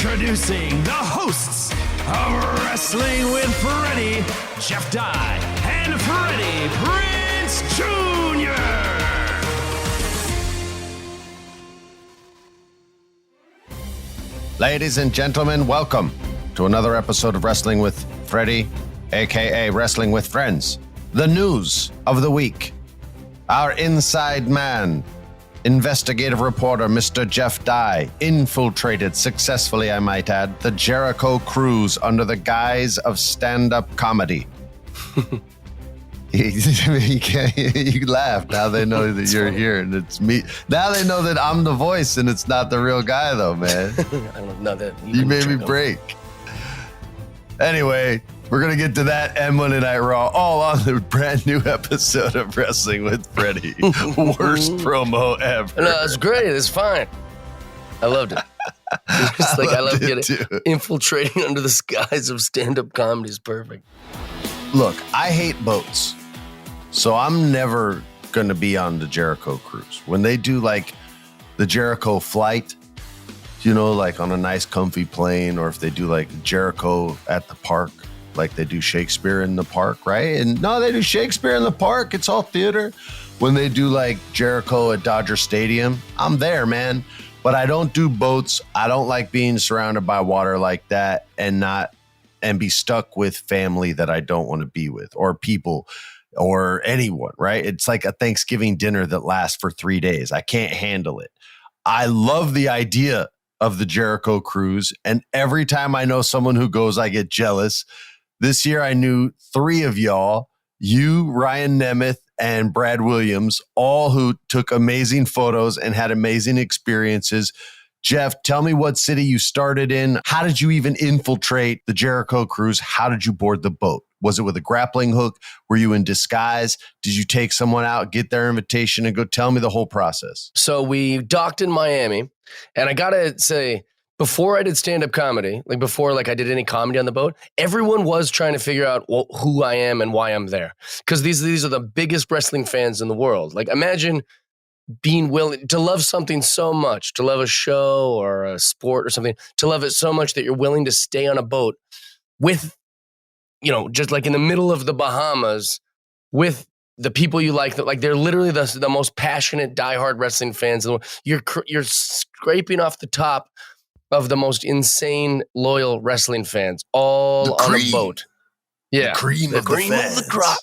Introducing the hosts of Wrestling with Freddie, Jeff Dye, and Freddie Prinze Jr. Ladies and gentlemen, welcome to another episode of Wrestling with Freddie, aka Wrestling with Friends. The news of the week. Our inside man, investigative reporter Mr. Jeff Dye, infiltrated successfully, I might add, the Jericho Cruise under the guise of stand-up comedy. You laugh. Now they know that you're here and it's me. Now they know that I'm the voice and it's not the real guy, though, man. I don't know that. You made me break. Anyway, we're going to get to that and Monday Night Raw all on the brand new episode of Wrestling with Freddie. Worst promo ever. No, it's great. It's fine. I loved it. It's like I love getting infiltrating under the skies of stand-up comedy is perfect. Look, I hate boats, so I'm never going to be on the Jericho Cruise. When they do like the Jericho flight, you know, like on a nice comfy plane, or if they do like Jericho at the park, like they do Shakespeare in the park, right? And no, they do Shakespeare in the park. It's all theater. When they do like Jericho at Dodger Stadium, I'm there, man. But I don't do boats. I don't like being surrounded by water like that and be stuck with family that I don't want to be with, or people or anyone, right? It's like a Thanksgiving dinner that lasts for 3 days. I can't handle it. I love the idea of the Jericho Cruise, and every time I know someone who goes, I get jealous. This year I knew 3 of y'all, you, Ryan Nemeth, and Brad Williams, all who took amazing photos and had amazing experiences. Jeff, tell me what city you started in. How did you even infiltrate the Jericho Cruise? How did you board the boat? Was it with a grappling hook? Were you in disguise? Did you take someone out, get their invitation, and go? Tell me the whole process. So we docked in Miami, and I gotta say, before I did stand-up comedy, like before like I did any comedy on the boat, everyone was trying to figure out who I am and why I'm there. Because these are the biggest wrestling fans in the world. Like imagine being willing to love something so much, to love a show or a sport or something, to love it so much that you're willing to stay on a boat with, you know, just like in the middle of the Bahamas with the people you like, that like they're literally the most passionate, diehard wrestling fans in the world. You're scraping off the top of the most insane, loyal wrestling fans, all on a boat. Yeah, the cream of the crop.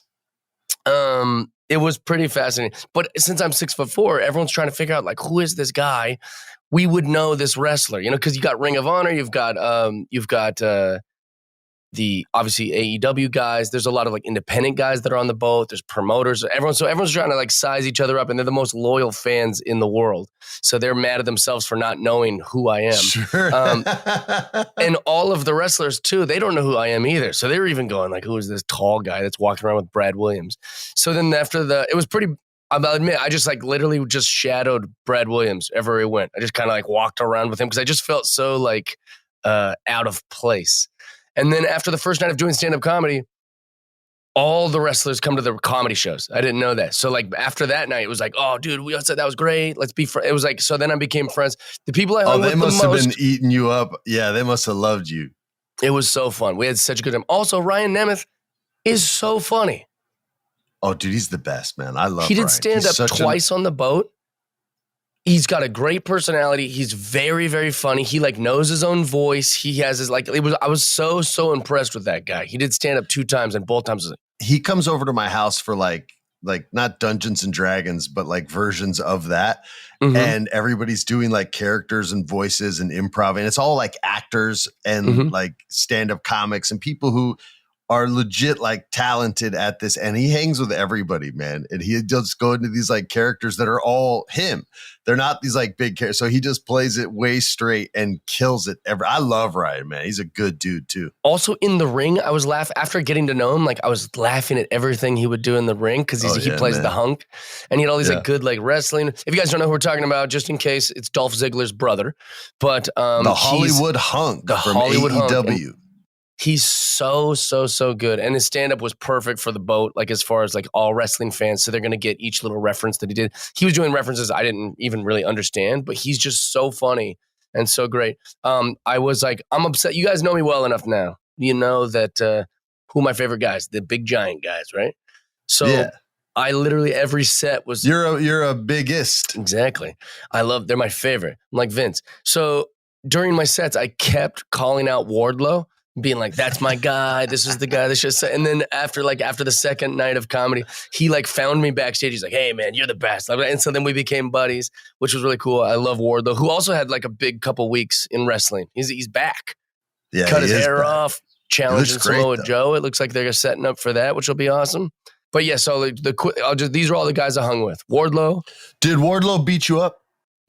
It was pretty fascinating. But since I'm 6'4", everyone's trying to figure out like who is this guy? We would know this wrestler, you know, because you got Ring of Honor, you've got the obviously AEW guys. There's a lot of like independent guys that are on the boat. There's promoters. Everyone's trying to like size each other up, and they're the most loyal fans in the world. So they're mad at themselves for not knowing who I am. Sure. And all of the wrestlers too, they don't know who I am either. So they're even going like, who is this tall guy that's walking around with Brad Williams? So then it was pretty, I'll admit, I just like literally just shadowed Brad Williams everywhere he went. I just kind of like walked around with him because I just felt so like out of place. And then after the first night of doing stand-up comedy, all the wrestlers come to the comedy shows. I didn't know that. So like after that night, it was like, oh, dude, we all said that was great. Let's be friends. It was like, so then I became friends. The people I hung with the most. They must have been eating you up. Yeah, they must have loved you. It was so fun. We had such a good time. Also, Ryan Nemeth is so funny. Oh, dude, he's the best, man. I love him. He did stand-up twice on the boat. He's got a great personality. He's very, very funny. He like knows his own voice. He has his like. I was so impressed with that guy. He did stand up 2 times, and both times he comes over to my house for like not Dungeons and Dragons, but like versions of that. Mm-hmm. And everybody's doing like characters and voices and improv, and it's all like actors and like stand up comics and people who are legit like talented at this, and he hangs with everybody, man. And he just go into these like characters that are all him. They're not these like big characters. So he just plays it way straight and kills it. I love Ryan, man. He's a good dude too. Also in the ring, I was laughing after getting to know him. Like I was laughing at everything he would do in the ring because he plays the hunk, and he had all these like good like wrestling. If you guys don't know who we're talking about, just in case, it's Dolph Ziggler's brother. But the Hollywood Hunk from AEW. He's so good. And his stand-up was perfect for the boat, like as far as like all wrestling fans. So they're going to get each little reference that he did. He was doing references I didn't even really understand, but he's just so funny and so great. I was like, I'm upset. You guys know me well enough now. You know that who are my favorite guys, the big giant guys, right? So Yeah. I literally every set was You're a biggest. exactly. They're my favorite. I'm like Vince. So during my sets, I kept calling out Wardlow, being like, "That's my guy. This is the guy that should." And then after the second night of comedy, he like found me backstage. He's like, "Hey man, you're the best." And so then we became buddies, which was really cool. I love Wardlow, who also had like a big couple weeks in wrestling. He's back. Yeah, Cut his hair back. off, challenging Samoa though. Joe. It looks like they're setting up for that, which will be awesome. But yeah, so these are all the guys I hung with. Wardlow. Did Wardlow beat you up?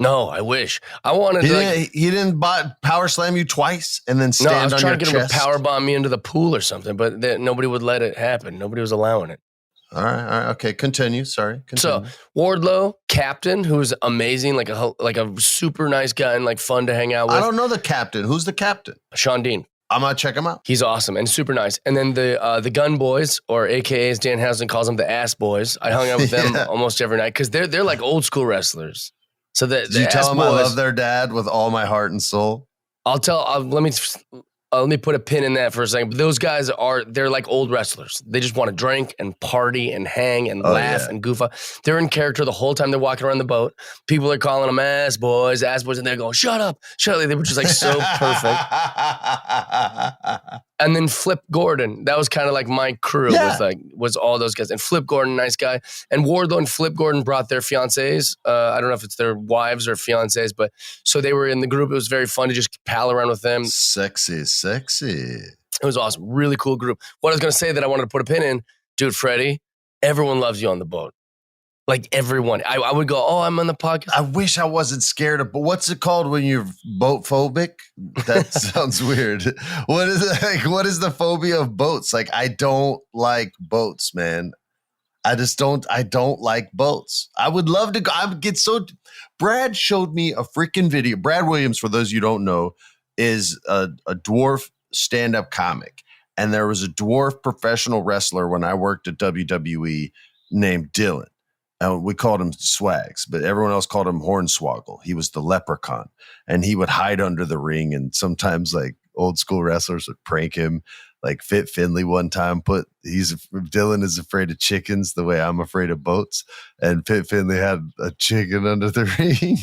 No, I wish. I wanted He didn't power slam you twice and then stand on your chest? No, I was trying to get him to power bomb me into the pool or something, but nobody would let it happen. Nobody was allowing it. All right. Okay, continue. Sorry. Continue. So Wardlow, captain, who's amazing, like a super nice guy and like fun to hang out with. I don't know the captain. Who's the captain? Sean Dean. I'm going to check him out. He's awesome and super nice. And then the Gun Boys, or AKA as Dan Housen calls them, the Ass Boys. I hung out with them almost every night because they're like old school wrestlers. So Did you tell them I love their dad with all my heart and soul? Let me put a pin in that for a second. But those guys they're like old wrestlers. They just want to drink and party and hang and laugh and goof off. They're in character the whole time they're walking around the boat. People are calling them ass boys, and they're going, shut up. They were just like so perfect. And then Flip Gordon, that was kind of like my crew, was all those guys. And Flip Gordon, nice guy. And Wardlow and Flip Gordon brought their fiancés. I don't know if it's their wives or fiancés, but so they were in the group. It was very fun to just pal around with them. Sexy. It was awesome. Really cool group. What I was going to say that I wanted to put a pin in, dude, Freddie, everyone loves you on the boat. Like everyone. I would go, I'm on the podcast. I wish I wasn't scared of, but what's it called when you're boat phobic? That sounds weird. What is the phobia of boats? Like, I don't like boats, man. I don't like boats. I would love to go. Brad showed me a freaking video. Brad Williams, for those you don't know, is a dwarf stand-up comic. And there was a dwarf professional wrestler when I worked at WWE named Dylan. We called him Swags, but everyone else called him Hornswoggle. He was the leprechaun, and he would hide under the ring. And sometimes, like, old school wrestlers would prank him. Like Fit Finley one time Dylan is afraid of chickens the way I'm afraid of boats. And Fit Finley had a chicken under the ring,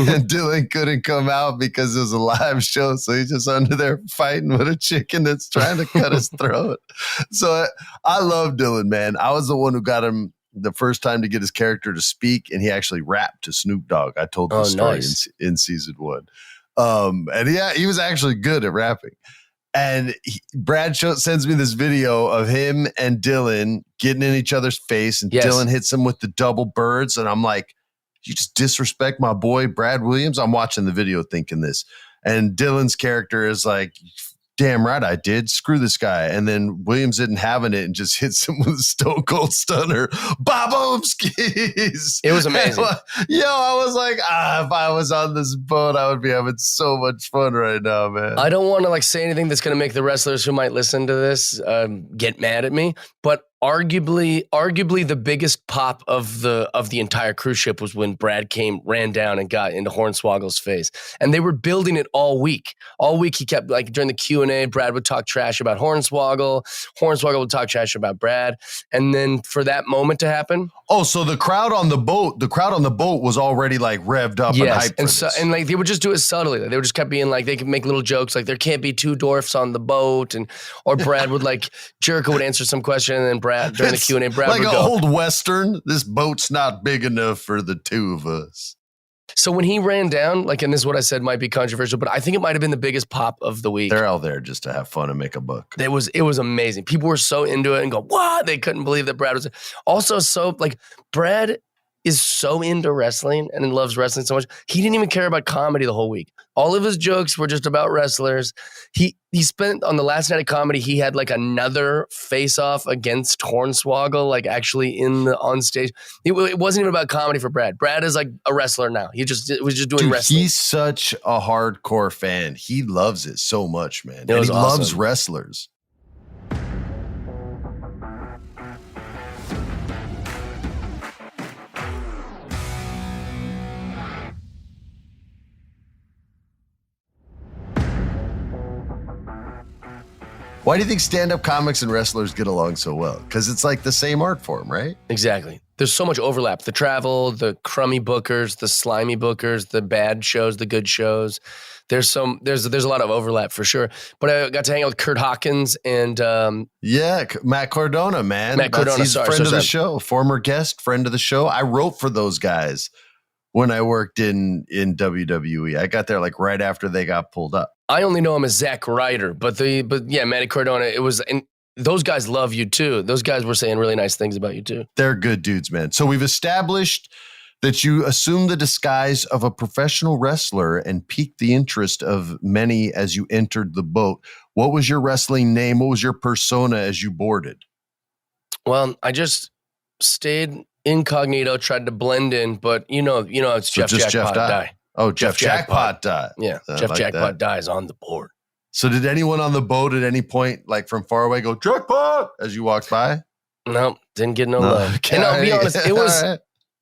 and Dylan couldn't come out because it was a live show. So he's just under there fighting with a chicken that's trying to cut his throat. So I love Dylan, man. I was the one who got him the first time to get his character to speak, and he actually rapped to Snoop Dogg. I told the story in season 1. And he was actually good at rapping. And Brad sends me this video of him and Dylan getting in each other's face, and Dylan hits him with the double birds. And I'm like, you just disrespect my boy, Brad Williams? I'm watching the video thinking this. And Dylan's character is like, damn right I did. Screw this guy. And then Williams isn't having it and just hits him with a stone cold stunner. Bob-omskis. It was amazing. I was like, if I was on this boat, I would be having so much fun right now, man. I don't want to say anything that's going to make the wrestlers who might listen to this get mad at me, but arguably the biggest pop of the entire cruise ship was when Brad ran down and got into Hornswoggle's face. And they were building it all week. All week he kept, like, during the Q&A, Brad would talk trash about Hornswoggle. Hornswoggle would talk trash about Brad. And then for that moment to happen. Oh, so the crowd on the boat was already like revved up and hyped for this. And like they would just do it subtly. They would just kept being like, they could make little jokes like there can't be two dwarfs on the boat, or Brad would Jericho would answer some question, and then Brad during the Q&A, Brad would go, like an old Western, this boat's not big enough for the two of us. So when he ran down, and this is what I said might be controversial, but I think it might have been the biggest pop of the week. They're all there just to have fun and make a buck. It was amazing. People were so into it and go, what? They couldn't believe that Brad was also Brad is so into wrestling and loves wrestling so much. He didn't even care about comedy the whole week. All of his jokes were just about wrestlers. He spent on the last night of comedy, he had another face-off against Hornswoggle, actually on stage. It wasn't even about comedy for Brad. Brad is a wrestler now. He was just doing wrestling. He's such a hardcore fan. He loves it so much, man. And he awesome. Loves wrestlers. Why do you think stand-up comics and wrestlers get along so well? Because it's like the same art form, right? Exactly. There's so much overlap. The travel, the crummy bookers, the slimy bookers, the bad shows, the good shows. There's a lot of overlap for sure. But I got to hang out with Kurt Hawkins and Matt Cardona, man. Matt Cardona, he's a friend of the show, former guest, friend of the show. I wrote for those guys when I worked in WWE. I got there like right after they got pulled up. I only know him as Zack Ryder, but Matt Cardona, and those guys love you too. Those guys were saying really nice things about you too. They're good dudes, man. So we've established that you assumed the disguise of a professional wrestler and piqued the interest of many as you entered the boat. What was your wrestling name? What was your persona as you boarded? Well, I just stayed incognito, tried to blend in, but it's Jeff Jackpot Die. Oh, Jeff Jackpot Die. Yeah, Jeff Jackpot Die is on the board. So did anyone on the boat at any point, like from far away, go, Jackpot, as you walked by? No, didn't get no love. Okay. And I'll be honest,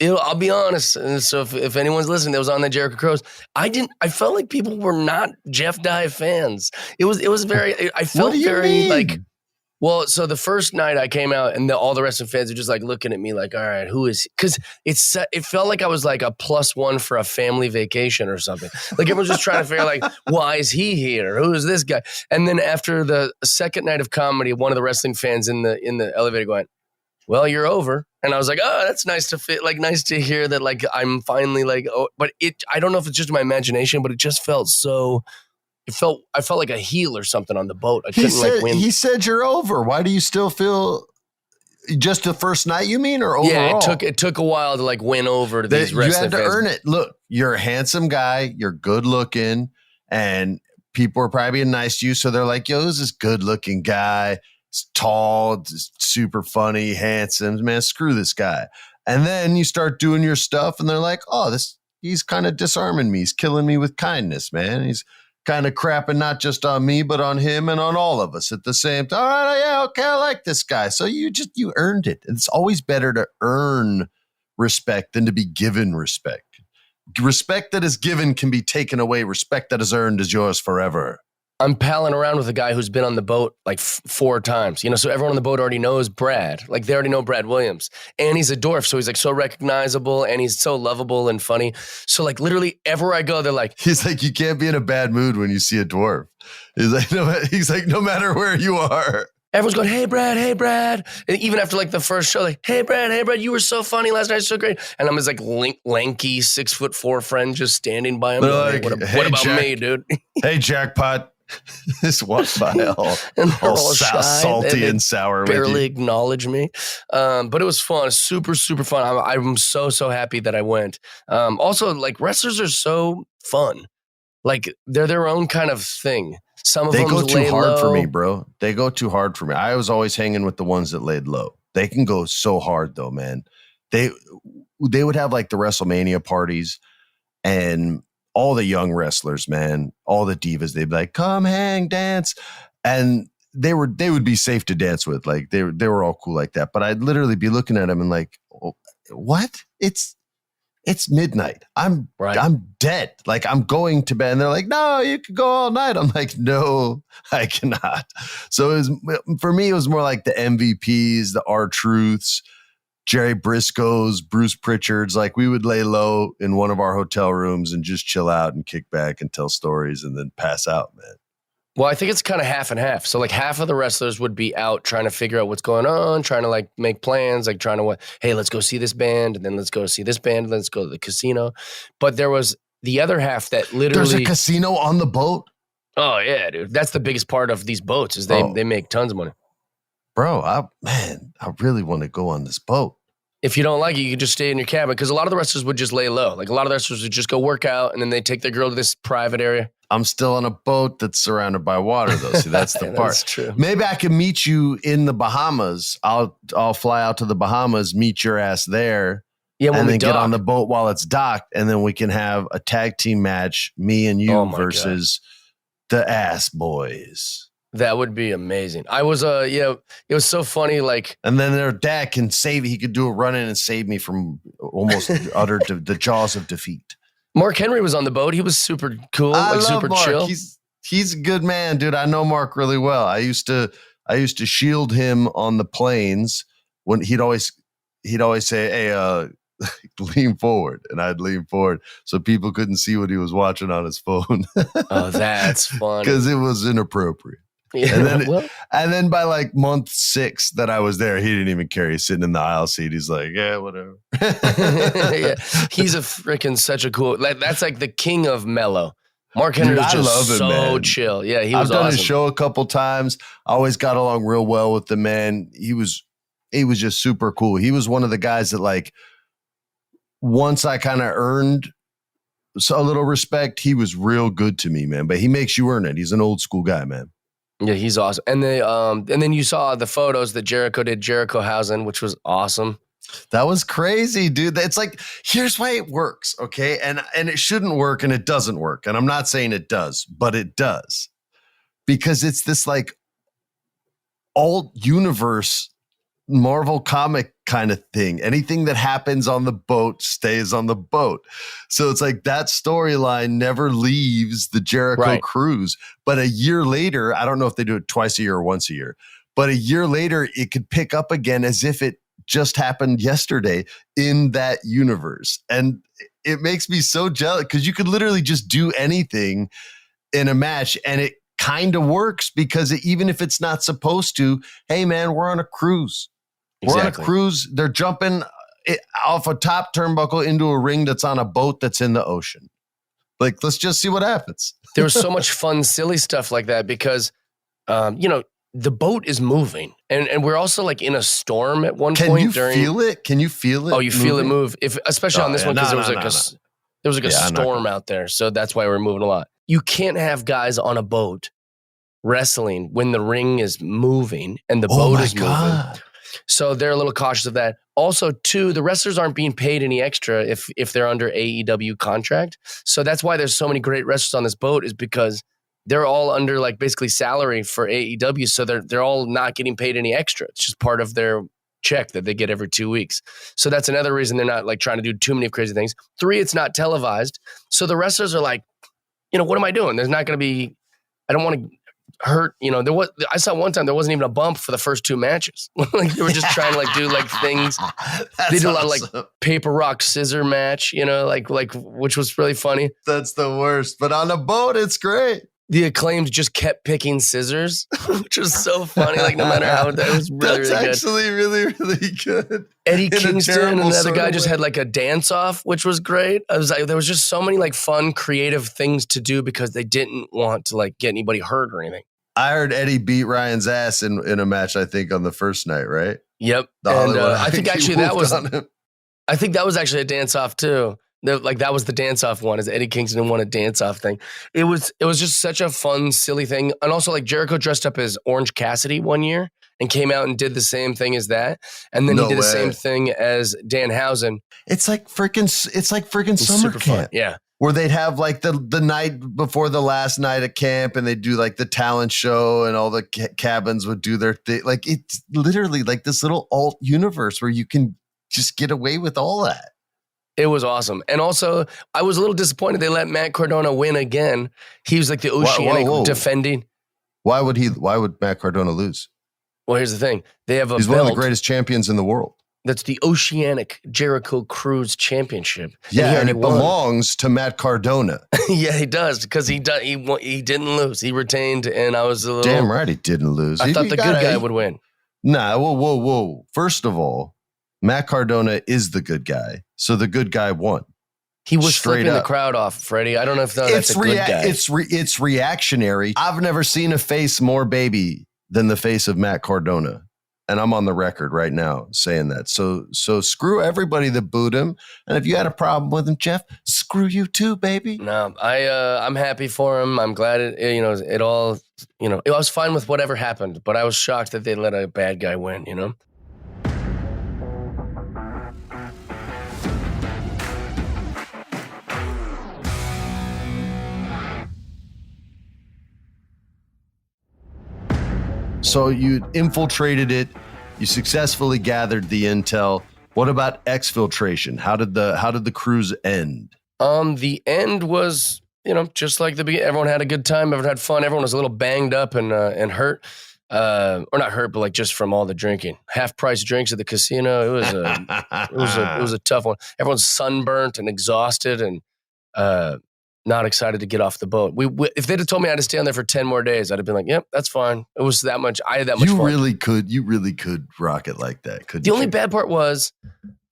I'll be honest. And so if anyone's listening that was on the Jericho Cruise, I felt like people were not Jeff Dye fans. It was very, I felt very like, well, so the first night I came out and all the wrestling fans are just like looking at me like, all right, who is he? Because it felt like I was like a +1 for a family vacation or something. Like everyone's just trying to figure like, why is he here? Who is this guy? And then after the second night of comedy, one of the wrestling fans in the elevator going, well, you're over. And I was like, oh, that's nice to hear that like I'm finally like, oh, but I don't know if it's just my imagination, but it just felt so. I felt like a heel or something on the boat. I couldn't win. He said you're over. Why do you still feel just the first night, you mean, or overall? Yeah, it took a while to like win over to these wrestling fans. You had to earn it. Look, you're a handsome guy. You're good looking, and people are probably being nice to you. So they're like, yo, this is good looking guy. He's tall, super funny, handsome. Man, screw this guy. And then you start doing your stuff, and they're like, oh, he's kind of disarming me. He's killing me with kindness, man. He's kind of crapping not just on me, but on him and on all of us at the same time. All right, yeah, okay, I like this guy. So you earned it. It's always better to earn respect than to be given respect. Respect that is given can be taken away. Respect that is earned is yours forever. I'm palling around with a guy who's been on the boat like 4 times, so everyone on the boat already knows Brad. Like they already know Brad Williams, and he's a dwarf. So he's like so recognizable and he's so lovable and funny. So like literally everywhere I go, they're like, he's like, you can't be in a bad mood when you see a dwarf. He's like, no matter where you are. Everyone's going, hey, Brad. And even after like the first show, like, hey, Brad, you were so funny last night, so great. And I'm his like lanky 6'4" friend just standing by him. Like, what about me, dude? Hey, Jackpot. This walked by all salty and sour. Barely acknowledge me. But it was fun. Super, super fun. I'm so happy that I went. Also, like wrestlers are so fun. Like they're their own kind of thing. Some of them go too hard low. for me, bro. They go too hard for me. I was always hanging with the ones that laid low. They can go so hard though, man. They would have like the WrestleMania parties and all the young wrestlers, man, all the divas, they'd be like, come hang, dance. And they would be safe to dance with. Like they were all cool like that. But I'd literally be looking at them and like, oh, what? It's midnight. I'm dead. Like I'm going to bed. And they're like, no, you could go all night. I'm like, no, I cannot. So for me, it was more like the MVPs, the R-Truths, Jerry Briscoe's, Bruce Pritchard's. Like we would lay low in one of our hotel rooms and just chill out and kick back and tell stories and then pass out, man. Well, I think it's kind of half and half. So like half of the wrestlers would be out trying to figure out what's going on, trying to like make plans, like trying to, hey, let's go see this band. And then let's go see this band. And let's go to the casino. But there was the other half that literally. There's a casino on the boat? Oh yeah, dude. That's the biggest part of these boats is they make tons of money. Bro, I really want to go on this boat. If you don't like it, you can just stay in your cabin because a lot of the wrestlers would just lay low. Like a lot of the wrestlers would just go work out and then they take their girl to this private area. I'm still on a boat that's surrounded by water, though. See, that's the part. That's true. Maybe I can meet you in the Bahamas. I'll fly out to the Bahamas, meet your ass there, and then get on the boat while it's docked, and then we can have a tag team match, me and you versus the Ass Boys. That would be amazing. I was, it was so funny. Like, and then their dad can save. He could do a run in and save me from almost the jaws of defeat. Mark Henry was on the boat. He was super cool, super Mark. chill. He's He's a good man, dude. I know Mark really well. I used to shield him on the planes when he'd always say, "Hey, lean forward," and I'd lean forward so people couldn't see what he was watching on his phone. Oh, that's funny. Because it was inappropriate. Yeah, and then by like month 6 that I was there, he didn't even care. He's sitting in the aisle seat. He's like, yeah, whatever. Yeah. He's a freaking such a cool. That's like the king of mellow. Mark Henry was just so chill. Yeah, he was awesome. I've done his show a couple times. I always got along real well with the man. He was just super cool. He was one of the guys that, like, once I kind of earned a little respect, he was real good to me, man. But he makes you earn it. He's an old school guy, man. Yeah, he's awesome. And then you saw the photos that Jericho did, Jericho Housing, which was awesome. That was crazy, dude. It's like, here's why it works, okay? And it shouldn't work, and it doesn't work. And I'm not saying it does, but it does. Because it's this like alt universe Marvel comic kind of thing. Anything that happens on the boat stays on the boat. So it's like that storyline never leaves the Jericho Cruise. But a year later, I don't know if they do it twice a year or once a year, but a year later, it could pick up again as if it just happened yesterday in that universe. And it makes me so jealous because you could literally just do anything in a match and it kind of works because even if it's not supposed to, hey man, we're on a cruise. We're on a cruise. They're jumping off a top turnbuckle into a ring that's on a boat that's in the ocean. Like, let's just see what happens. There was so much fun, silly stuff like that because, the boat is moving. And we're also like in a storm at one point. Can you feel it? Can you feel it? Oh, you feel it move. Especially on this one because there was like a storm out there. So that's why we're moving a lot. You can't have guys on a boat wrestling when the ring is moving and the boat is moving. So they're a little cautious of that. Also, too, the wrestlers aren't being paid any extra if they're under AEW contract. So that's why there's so many great wrestlers on this boat is because they're all under like basically salary for AEW. So they're all not getting paid any extra. It's just part of their check that they get every 2 weeks. So that's another reason they're not like trying to do too many crazy things. 3, it's not televised. So the wrestlers are like, what am I doing? There's not going to be, I don't want to hurt, I saw one time there wasn't even a bump for the first 2 matches. Like they were just trying to like do like things. They did a lot of like paper rock scissor match, like which was really funny. That's the worst. But on a boat, it's great. The Acclaimed just kept picking scissors, which was so funny. Like no matter how, that was really, really good. That's actually really, really good. Eddie Kingston and another guy just had like a dance off, which was great. I was like, there was just so many like fun, creative things to do because they didn't want to like get anybody hurt or anything. I heard Eddie beat Ryan's ass in a match, I think, on the first night, right? Yep. And I think actually I think that was actually a dance off too. That was the dance off one, is Eddie Kingston won a dance off thing. It was just such a fun, silly thing. And also like Jericho dressed up as Orange Cassidy one year and came out and did the same thing as that. And then he did the same thing as Danhausen. It's like freaking summer camp. Fun. Yeah. Where they'd have like the night before the last night at camp and they'd do like the talent show and all the cabins would do their thing. Like it's literally like this little alt universe where you can just get away with all that. It was awesome. And also, I was a little disappointed they let Matt Cardona win again. He was like the Oceanic defending. Why would Matt Cardona lose? Well, here's the thing. They have He's one of the greatest champions in the world. That's the Oceanic Jericho Cruise Championship. Yeah, and it belongs to Matt Cardona. Yeah, he does because he didn't lose. He retained, and I was a little... Damn right he didn't lose. I thought the good guy would win. Nah, whoa. First of all, Matt Cardona is the good guy, so the good guy won. He was flipping the crowd off, Freddie. I don't know if that's a good guy. It's reactionary. I've never seen a face more baby than the face of Matt Cardona. And I'm on the record right now saying that. So screw everybody that booed him. And if you had a problem with him, Jeff, screw you too, baby. No, I'm happy for him. I'm glad it all, I was fine with whatever happened, but I was shocked that they let a bad guy win, So you infiltrated it. You successfully gathered the intel. What about exfiltration? How did the cruise end? The end was just like the beginning, everyone had a good time. Everyone had fun. Everyone was a little banged up and hurt. Or not hurt, but like just from all the drinking. Half price drinks at the casino. It was a tough one. Everyone's sunburnt and exhausted and not excited to get off the boat. If they'd have told me I had to stay on there for 10 more days, I'd have been like, yep, that's fine. It was that much. I had that much fun. You really could rock it like that. The only bad part was,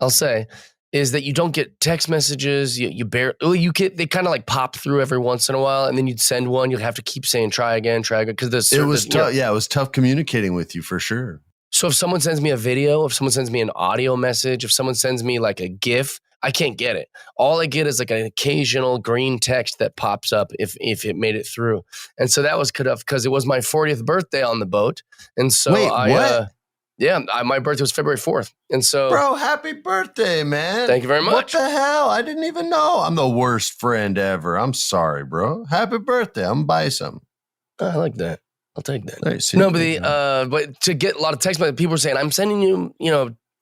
I'll say, is that you don't get text messages. You they kind of like pop through every once in a while, and then you'd send one. You'd have to keep saying try again, because it was tough. Yeah, it was tough communicating with you for sure. So if someone sends me a video, if someone sends me an audio message, if someone sends me like a GIF, I can't get it. All I get is like an occasional green text that pops up if it made it through. And so that was cut off because it was my 40th birthday on the boat. And so what? My birthday was February 4th. And so, bro, happy birthday, man. Thank you very much. What the hell? I didn't even know. I'm the worst friend ever. I'm sorry, bro. Happy birthday. I'm going to buy you something. I like that. I'll take that. But to get a lot of text, people were saying, I'm sending you,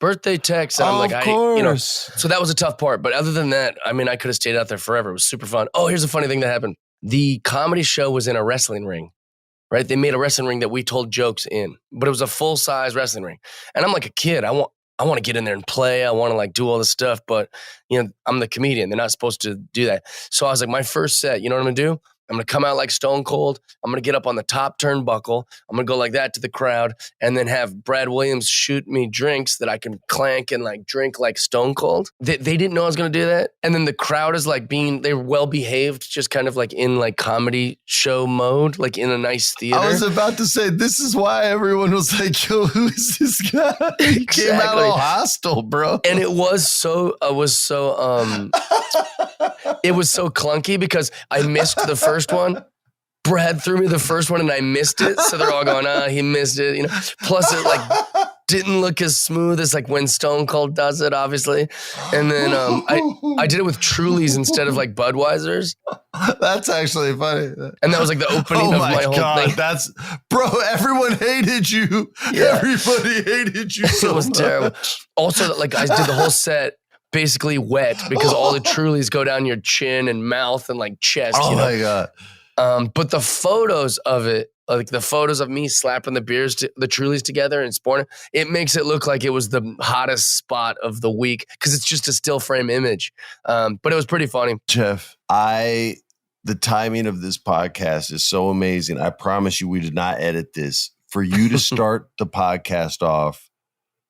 birthday texts. And I'm like, of course. So that was a tough part. But other than that, I mean, I could have stayed out there forever. It was super fun. Oh, here's a funny thing that happened. The comedy show was in a wrestling ring. Right? They made a wrestling ring that we told jokes in, but it was a full-size wrestling ring. And I'm like a kid. I want to get in there and play. I want to like do all this stuff, but I'm the comedian. They're not supposed to do that. So I was like, my first set, you know what I'm going to do? I'm going to come out like Stone Cold. I'm going to get up on the top turnbuckle. I'm going to go like that to the crowd and then have Brad Williams shoot me drinks that I can clank and like drink like Stone Cold. They didn't know I was going to do that. And then the crowd is like they're well behaved, just kind of like in like comedy show mode, like in a nice theater. I was about to say, this is why everyone was like, yo, who is this guy? He came out all hostile, bro. And it was so clunky because I missed the first one. Brad threw me the first one and I missed it. So they're all going, he missed it. Plus it like didn't look as smooth as like when Stone Cold does it, obviously. And then I did it with Trulies instead of like Budweisers. That's actually funny. And that was like the opening of my whole thing. Bro, everyone hated you. Yeah. Everybody hated you so It was much. terrible. Also, like I did the whole set basically wet because all the Trulies go down your chin and mouth and like chest. My God. But the photos of it, like the photos of me slapping the Trulies together and sporting, it makes it look like it was the hottest spot of the week because it's just a still frame image. But it was pretty funny. Jeff, the timing of this podcast is so amazing. I promise you we did not edit this. For you to start the podcast off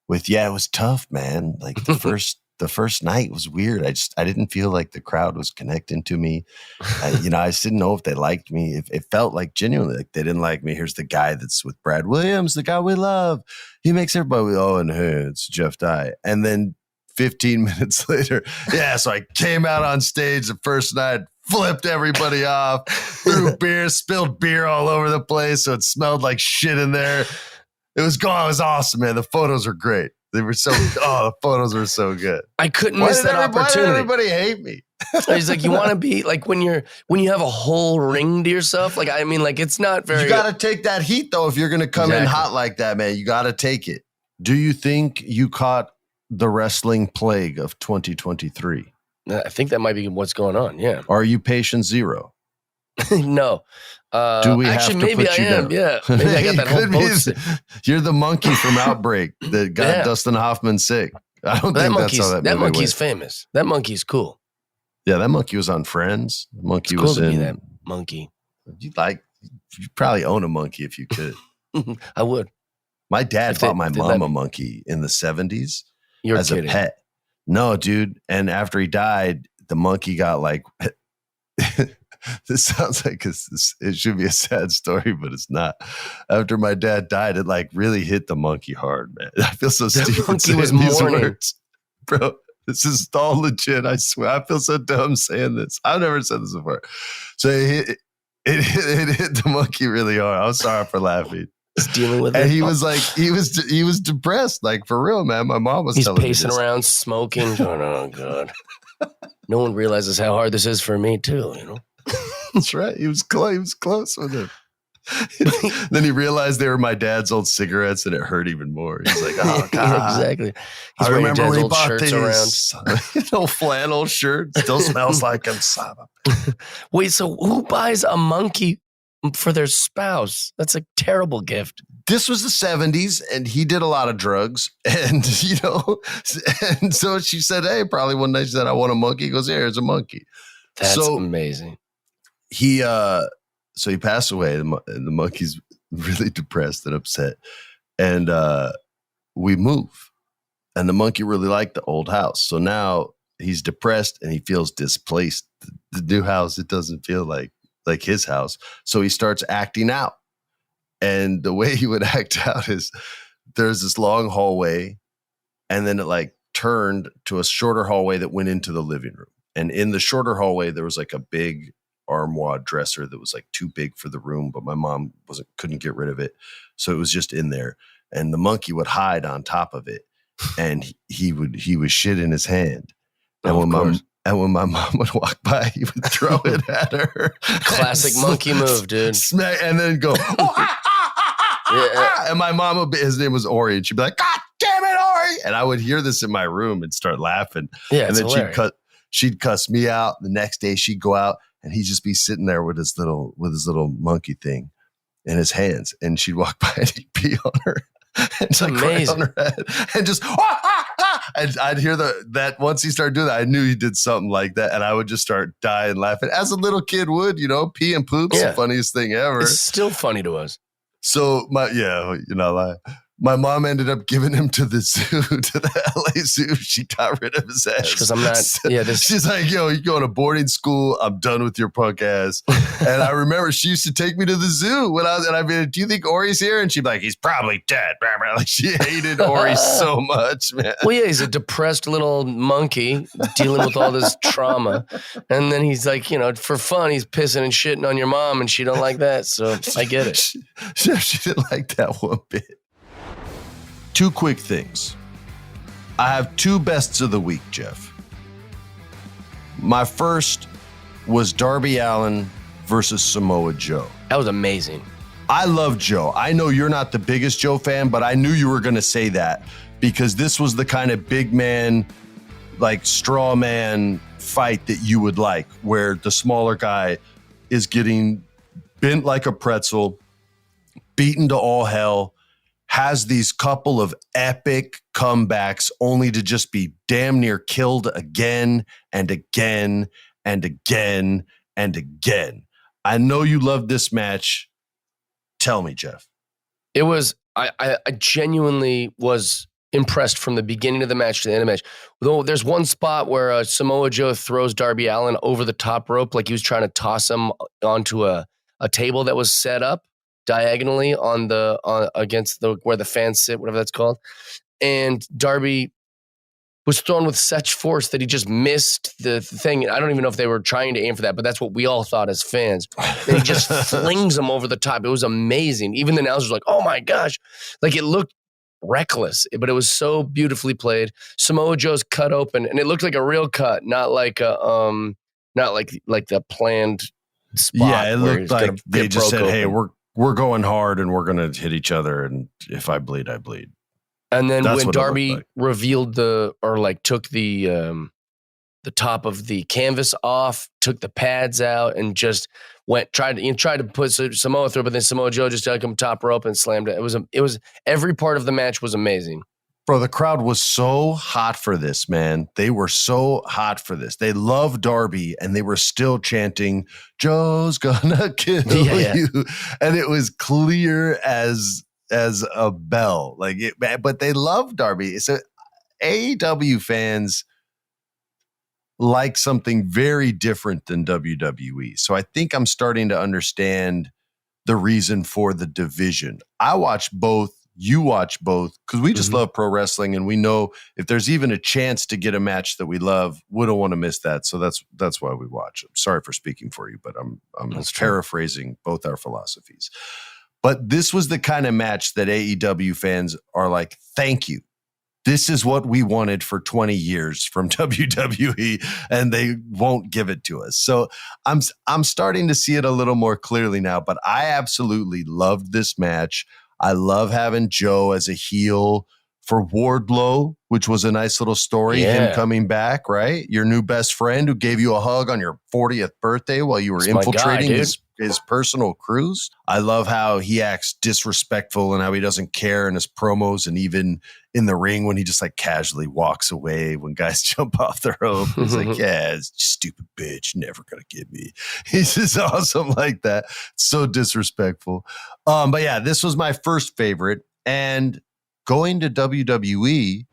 with, it was tough, man. Like the first night was weird. I didn't feel like the crowd was connecting to me. I just didn't know if they liked me. It felt like genuinely like they didn't like me. Here's the guy that's with Brad Williams, the guy we love. He makes everybody, and hey, it's Jeff Dye. And then 15 minutes later, so I came out on stage the first night, flipped everybody off, threw beer, spilled beer all over the place. So it smelled like shit in there. It was awesome, man. The photos were great. They were the photos were so good. I couldn't miss that opportunity. Why did everybody hate me? He's like, you want to be like when you have a whole ring to yourself. Like, I mean, like it's not very. You got to take that heat though. If you're going to come in hot like that, man, you got to take it. Do you think you caught the wrestling plague of 2023? I think that might be what's going on. Yeah. Are you patient zero? No. Do we actually, have to maybe put you I am. down? Yeah. Maybe I got that whole boat. You're the monkey from Outbreak that got Dustin Hoffman sick. I don't think that's how that monkey's went. famous. That monkey's cool. Yeah, that monkey was on Friends. The monkey it's was cool to in be that monkey. You probably own a monkey if you could. I would. My dad bought my mom a monkey in the 70s as a pet. No, dude. And after he died, the monkey got like. This sounds like it should be a sad story, but it's not. After my dad died, it like really hit the monkey hard, man. I feel so stupid saying these words. Bro, this is all legit. I swear. I feel so dumb saying this. I've never said this before. So it hit the monkey really hard. I'm sorry for laughing. Just dealing with it. And he was like, he was depressed, like for real, man. My mom was telling me this. He's pacing around, smoking. Going, oh, God. No one realizes how hard this is for me, too, That's right. He was close with him. Then he realized they were my dad's old cigarettes, and it hurt even more. He's like, "Oh God, exactly." He's I wearing your remember dad's we old bought shirts these old flannel shirt. Still smells like him. Wait, so who buys a monkey for their spouse? That's a terrible gift. This was the 70s, and he did a lot of drugs. And, and so she said, hey, probably one night she said, I want a monkey. He goes, here's a monkey. That's amazing. He passed away. The monkey's really depressed and upset. And we move. And the monkey really liked the old house. So now he's depressed and he feels displaced. The new house, it doesn't feel like his house. So he starts acting out. And the way he would act out is there's this long hallway, and then it turned to a shorter hallway that went into the living room. And in the shorter hallway, there was a big armoire dresser that was too big for the room, but my mom couldn't get rid of it. So it was just in there. And the monkey would hide on top of it, and he would shit in his hand. And when my mom would walk by, he would throw it at her. Classic monkey move, dude. And then go, and my mom his name was Ori, and she'd be like, God damn it, Ori. And I would hear this in my room and start laughing. Yeah, and then hilarious. she'd cuss me out. The next day she'd go out and he'd just be sitting there with his little monkey thing in his hands. And she'd walk by and he'd pee on her. It's amazing. On her head and just and I'd hear that once he started doing that, I knew he did something like that, and I would just start dying laughing as a little kid would, pee and poop's the funniest thing ever. It's still funny to us. So my mom ended up giving him to the zoo, to the LA zoo. She got rid of his ass. Because I'm not, She's like, yo, you going to boarding school. I'm done with your punk ass. And I remember she used to take me to the zoo I'd be like, do you think Ori's here? And she'd be like, he's probably dead. Like, she hated Ori so much, man. Well, yeah, he's a depressed little monkey dealing with all this trauma. And then he's like, for fun, he's pissing and shitting on your mom, and she don't like that. So I get it. She didn't like that one bit. Two quick things. I have two bests of the week, Jeff. My first was Darby Allin versus Samoa Joe. That was amazing. I love Joe. I know you're not the biggest Joe fan, but I knew you were going to say that because this was the kind of big man, straw man fight that you would like, where the smaller guy is getting bent like a pretzel, beaten to all hell, has these couple of epic comebacks only to just be damn near killed again and again and again and again. I know you loved this match. Tell me, Jeff. It was, I genuinely was impressed from the beginning of the match to the end of the match. Though there's one spot where Samoa Joe throws Darby Allin over the top rope like he was trying to toss him onto a table that was set up diagonally against where the fans sit, whatever that's called. And Darby was thrown with such force that he just missed the thing. I don't even know if they were trying to aim for that, but that's what we all thought as fans. And he just flings him over the top. It was amazing. Even the announcers were like, oh my gosh. It looked reckless, but it was so beautifully played. Samoa Joe's cut open, and it looked like a real cut, not like the planned spot. Yeah, it looked like they just said, open. Hey, we're going hard and we're going to hit each other. And if I bleed, I bleed. And then when Darby revealed took the top of the canvas off, took the pads out, and just tried to put Samoa through, but then Samoa Joe just took him top rope and slammed it. It was every part of the match was amazing. Bro, the crowd was so hot for this, man. They were so hot for this. They loved Darby, and they were still chanting, Joe's gonna kill you. And it was clear as a bell. But they loved Darby. So AEW fans like something very different than WWE. So I think I'm starting to understand the reason for the division. I watch both. You watch both because we just love pro wrestling, and we know if there's even a chance to get a match that we love, we don't want to miss that. So that's why we watch. I'm sorry for speaking for you, but I'm paraphrasing both our philosophies. But this was the kind of match that AEW fans are like, thank you. This is what we wanted for 20 years from WWE, and they won't give it to us. So I'm starting to see it a little more clearly now, but I absolutely loved this match. I love having Joe as a heel for Wardlow, which was a nice little story, him coming back, right? Your new best friend who gave you a hug on your 40th birthday while you were infiltrating his personal cruise. I love how he acts disrespectful and how he doesn't care in his promos and even in the ring when he just like casually walks away when guys jump off the rope. He's like, yeah, it's stupid bitch, never gonna get me. He's just awesome like that. So disrespectful. But yeah, this was my first favorite. And going to WWE,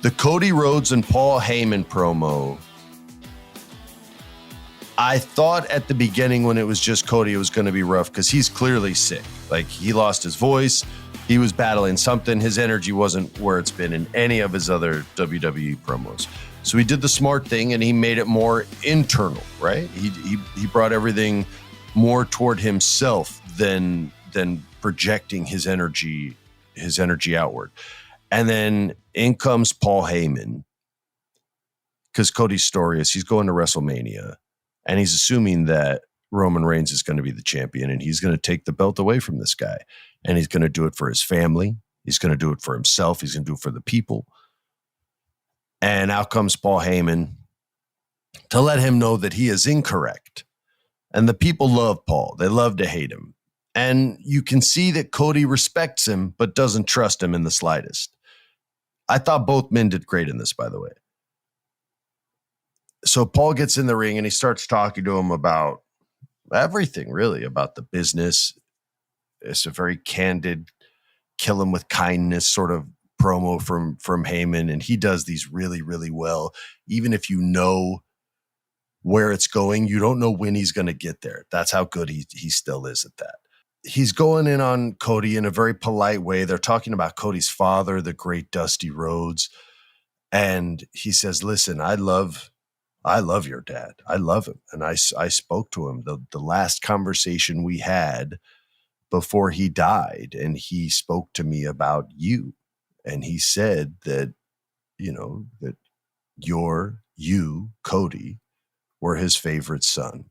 the Cody Rhodes and Paul Heyman promo, I thought at the beginning when it was just Cody, it was going to be rough because he's clearly sick. Like, he lost his voice. He was battling something. His energy wasn't where it's been in any of his other WWE promos. So he did the smart thing and he made it more internal, right? He brought everything more toward himself than projecting his energy outward. And then in comes Paul Heyman, because Cody's story is he's going to WrestleMania and he's assuming that Roman Reigns is going to be the champion and he's going to take the belt away from this guy. And he's going to do it for his family. He's going to do it for himself. He's going to do it for the people. And out comes Paul Heyman to let him know that he is incorrect. And the people love Paul. They love to hate him. And you can see that Cody respects him, but doesn't trust him in the slightest. I thought both men did great in this, by the way. So Paul gets in the ring and he starts talking to him about everything, really, about the business. It's a very candid, kill him with kindness sort of promo from Heyman. And he does these really, really well. Even if you know where it's going, you don't know when he's going to get there. That's how good he still is at that. He's going in on Cody in a very polite way. They're talking about Cody's father, the great Dusty Rhodes. And he says, listen, I love your dad. I love him. And I spoke to him the last conversation we had before he died. And he spoke to me about you. And he said that, that you, Cody, were his favorite son.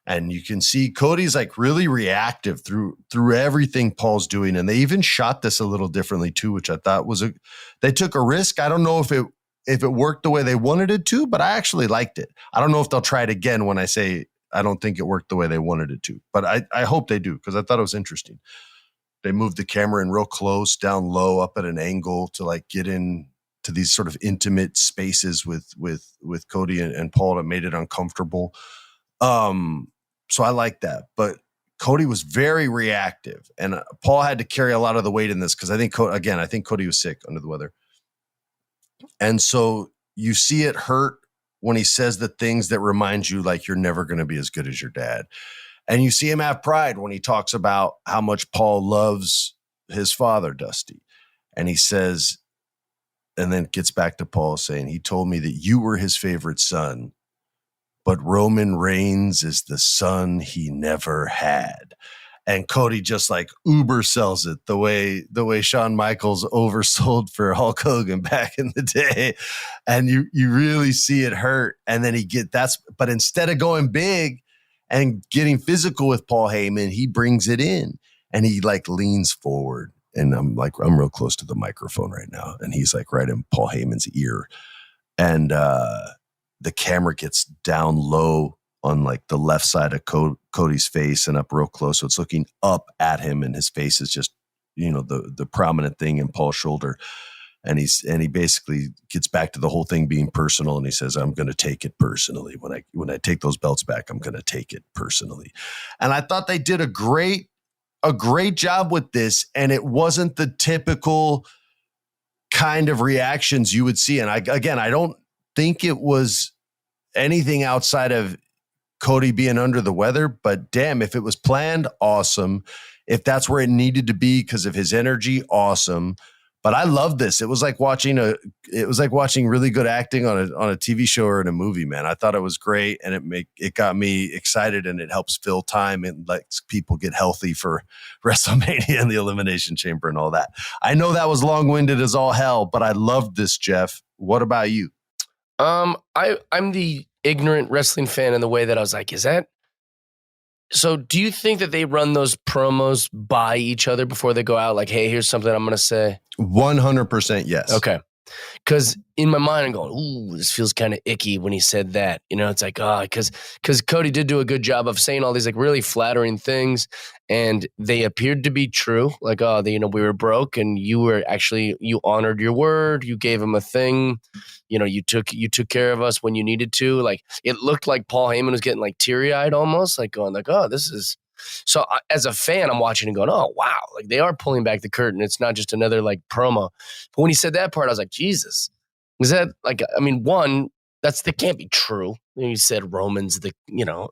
And you can see Cody's like really reactive through everything Paul's doing. And they even shot this a little differently too, which I thought they took a risk. I don't know if it worked the way they wanted it to, but I actually liked it. I don't know if they'll try it again when I say I don't think it worked the way they wanted it to, but I hope they do because I thought it was interesting. They moved the camera in real close, down low, up at an angle to like get in to these sort of intimate spaces with Cody and Paul that made it uncomfortable. So I like that, but Cody was very reactive and Paul had to carry a lot of the weight in this because I think Cody was sick, under the weather. And so you see it hurt when he says the things that remind you like you're never going to be as good as your dad. And you see him have pride when he talks about how much Paul loves his father, Dusty. And he says, and then gets back to Paul saying, he told me that you were his favorite son, but Roman Reigns is the son he never had. And Cody just like uber sells it the way Shawn Michaels oversold for Hulk Hogan back in the day. And you really see it hurt. And then but instead of going big and getting physical with Paul Heyman, he brings it in and he like leans forward. And I'm real close to the microphone right now. And he's like right in Paul Heyman's ear. And the camera gets down low on like the left side of Cody's face and up real close. So it's looking up at him and his face is just, the prominent thing in Paul's shoulder. And he basically gets back to the whole thing being personal. And he says, I'm going to take it personally. When I take those belts back, I'm going to take it personally. And I thought they did a great job with this. And it wasn't the typical kind of reactions you would see. And I don't think it was anything outside of Cody being under the weather, but damn, if it was planned, awesome. If that's where it needed to be because of his energy, awesome. But I love this. It was like watching really good acting on a TV show or in a movie, man. I thought it was great, and it got me excited, and it helps fill time and lets people get healthy for WrestleMania and the Elimination Chamber and all that. I know that was long-winded as all hell, but I loved this, Jeff. What about you? I'm the ignorant wrestling fan in the way that I was like, is that? So do you think that they run those promos by each other before they go out? Like, hey, here's something I'm going to say. 100% yes. Okay. Because in my mind, I'm going, ooh, this feels kind of icky when he said that. You know, it's like, because Cody did do a good job of saying all these like really flattering things, and they appeared to be true. Like, we were broke, and you honored your word. You gave him a thing. You know, you took care of us when you needed to. Like, it looked like Paul Heyman was getting like teary eyed, almost like going like, oh, this is. So as a fan, I'm watching and going, oh, wow. Like, they are pulling back the curtain. It's not just another like promo. But when he said that part, I was like, Jesus. Is that like, I mean, one, that can't be true. You said Roman's but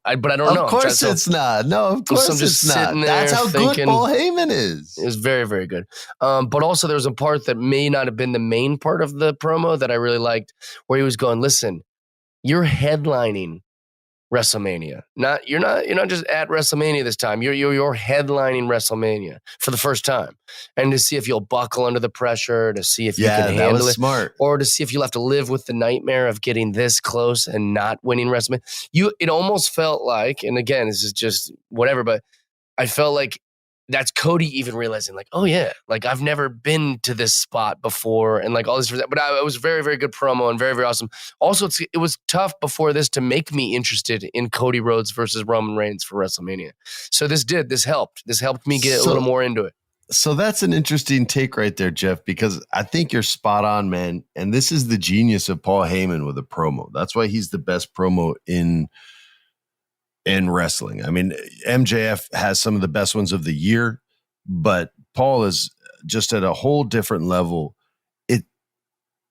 I don't know. Of course it's not. No, of course I'm just it's not. That's how good Paul Heyman is. It was very, very good. But also there was a part that may not have been the main part of the promo that I really liked, where he was going, listen, you're headlining WrestleMania. You're not just at WrestleMania this time. You're headlining WrestleMania for the first time, and to see if you'll buckle under the pressure, to see if you can handle it. Yeah, that was smart. Or to see if you'll have to live with the nightmare of getting this close and not winning WrestleMania. It almost felt like, and again, this is just whatever, but I felt like that's Cody even realizing, like, oh yeah, like I've never been to this spot before, and like all this. But it was very, very good promo and very, very awesome. Also, it was tough before this to make me interested in Cody Rhodes versus Roman Reigns for WrestleMania. So this helped. This helped me get a little more into it. So that's an interesting take right there, Jeff, because I think you're spot on, man. And this is the genius of Paul Heyman with a promo. That's why he's the best promo in wrestling. I mean, MJF has some of the best ones of the year, but Paul is just at a whole different level.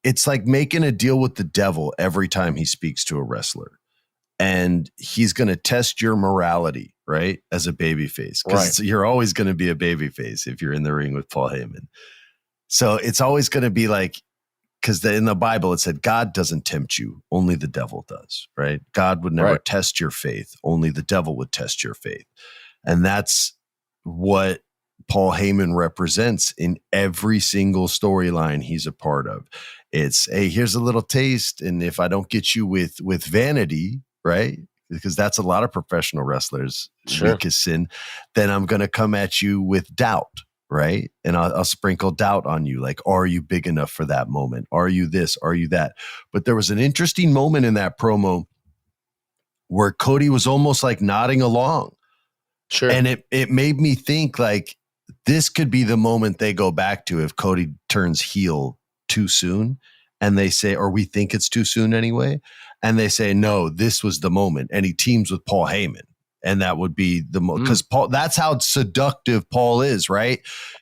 It's like making a deal with the devil every time he speaks to a wrestler. And he's going to test your morality, right? As a babyface. Because you're always going to be a babyface if you're in the ring with Paul Heyman. So it's always going to be like, because in the Bible, it said, God doesn't tempt you, only the devil does, right? God would never test your faith. Only the devil would test your faith. And that's what Paul Heyman represents in every single storyline he's a part of. It's, hey, here's a little taste. And if I don't get you with vanity, right? Because that's a lot of professional wrestlers' weakest sin, then I'm going to come at you with doubt. Right. And I'll sprinkle doubt on you. Like, are you big enough for that moment? Are you this? Are you that? But there was an interesting moment in that promo where Cody was almost like nodding along. Sure. And it made me think like this could be the moment they go back to if Cody turns heel too soon. And they say, or we think it's too soon anyway. And they say, no, this was the moment. And he teams with Paul Heyman. And that would be the most, because Paul, that's how seductive Paul is, right?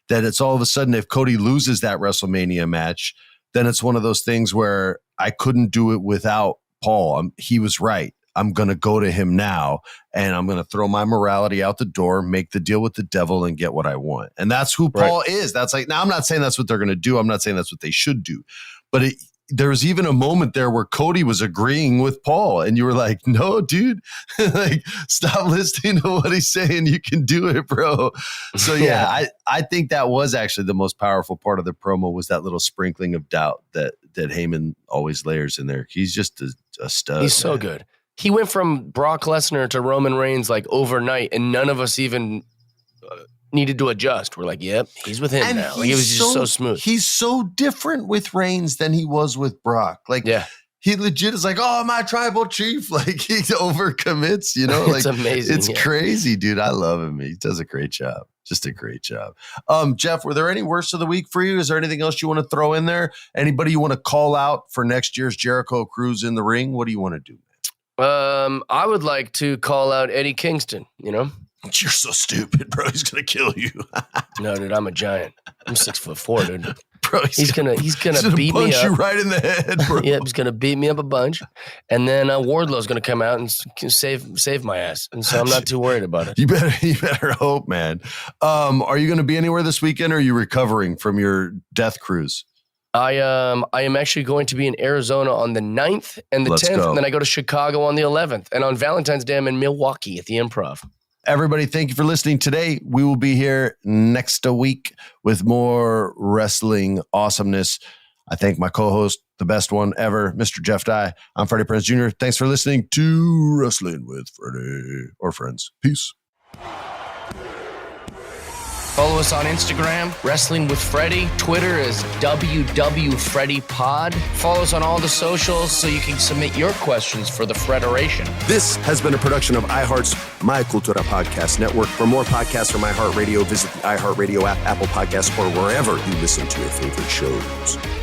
That it's all of a sudden, if Cody loses that WrestleMania match, then it's one of those things where I couldn't do it without Paul. He was right. I'm going to go to him now, and I'm going to throw my morality out the door, make the deal with the devil, and get what I want. And that's who Paul is. That's like, now I'm not saying that's what they're going to do. I'm not saying that's what they should do. But there was even a moment there where Cody was agreeing with Paul, and you were like, no, dude, like, stop listening to what he's saying. You can do it, bro. So yeah, I think that was actually the most powerful part of the promo, was that little sprinkling of doubt that Heyman always layers in there. He's just a stud. He's so good. He went from Brock Lesnar to Roman Reigns like overnight, and none of us even needed to adjust. We're like, yep, he's with him now. Like, he was just so smooth. He's so different with Reigns than he was with Brock. Like, he legit is like, oh, my tribal chief. Like, he overcommits, you know? Like, it's amazing. It's crazy, dude. I love him. He does a great job. Just a great job. Jeff, were there any worst of the week for you? Is there anything else you want to throw in there? Anybody you want to call out for next year's Jericho Cruise in the ring? What do you want to do? I would like to call out Eddie Kingston, you know? You're so stupid, bro. He's going to kill you. No, dude, I'm a giant. I'm 6'4", dude. bro. He's gonna beat me punch up. you right in the head, bro. Yeah, he's gonna beat me up a bunch, and then Wardlow's gonna come out and save my ass, and so I'm not too worried about it. You better hope, man. Are you going to be anywhere this weekend, or are you recovering from your death cruise? I am actually going to be in Arizona on the 9th and the Let's 10th, go. and then I go to Chicago on the 11th, and on Valentine's Day I'm in Milwaukee at the Improv. Everybody, thank you for listening today. We will be here next week with more wrestling awesomeness. I thank my co-host, the best one ever, Mr. Jeff Dye. I'm Freddie Prinze Jr. Thanks for listening to Wrestling with Freddie or Friends. Peace. Follow us on Instagram, Wrestling with Freddie. Twitter is WWFreddie Pod. Follow us on all the socials so you can submit your questions for the Federation. This has been a production of iHeart's My Cultura Podcast Network. For more podcasts from iHeartRadio, visit the iHeartRadio app, Apple Podcasts, or wherever you listen to your favorite shows.